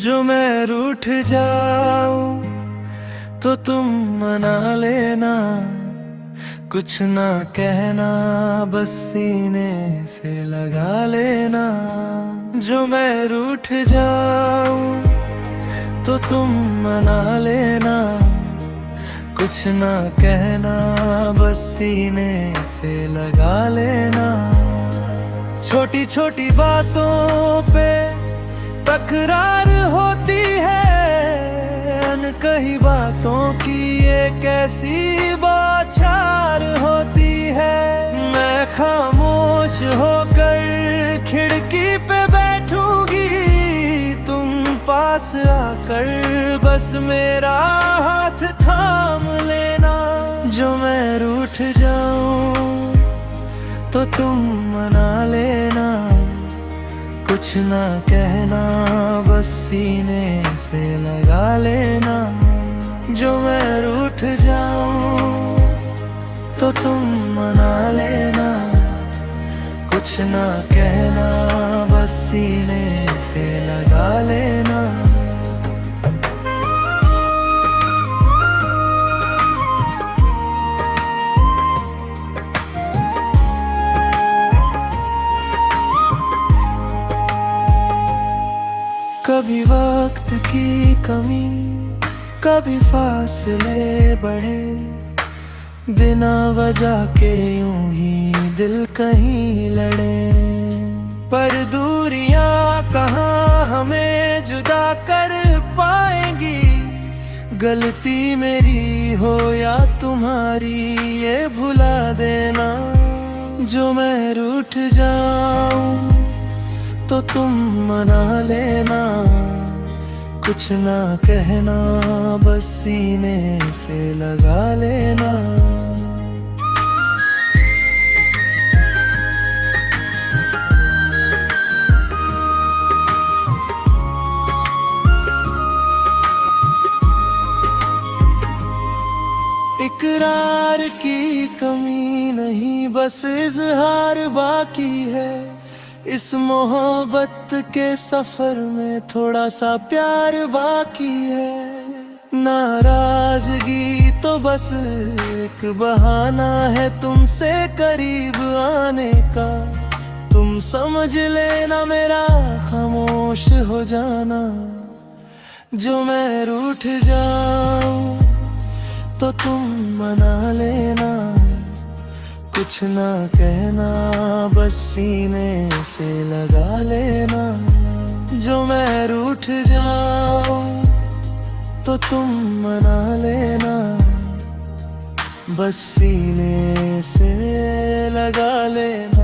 जो मैं रूठ जाऊं तो तुम मना लेना, कुछ ना कहना बस सीने से लगा लेना। जो मैं रूठ जाऊं तो तुम मना लेना, कुछ ना कहना बस सीने से लगा लेना। छोटी छोटी बातों पे तकरार होती है, अनकही बातों की ये कैसी बौछार होती है। मैं खामोश होकर खिड़की पे बैठूंगी, तुम पास आकर बस मेरा हाथ थाम लेना। जो मैं रूठ जाऊं तो तुम मना लेना, कुछ ना कहना बस सीने से लगा लेना। जो मैं रूठ जाऊं तो तुम मना लेना, कुछ ना कहना बस सीने से लगा लेना। कभी वक्त की कमी, कभी फासले बढ़े, बिना वजह के यूं ही दिल कहीं लड़े। पर दूरियां कहाँ हमें जुदा कर पाएंगी, गलती मेरी हो या तुम्हारी ये भुला देना। जो मैं रूठ जाऊं तो तुम मना लेना, कुछ ना कहना बस सीने से लगा लेना। इकरार की कमी नहीं, बस इजहार बाकी है। इस मोहब्बत के सफर में थोड़ा सा प्यार बाकी है। नाराजगी तो बस एक बहाना है तुमसे करीब आने का। तुम समझ लेना मेरा खामोश हो जाना। जो मैं रूठ जाऊं तो तुम मना लेना, कुछ ना कहना बस सीने से लगा लेना। जो मैं रूठ जाऊं तो तुम मना लेना, बस सीने से लगा लेना।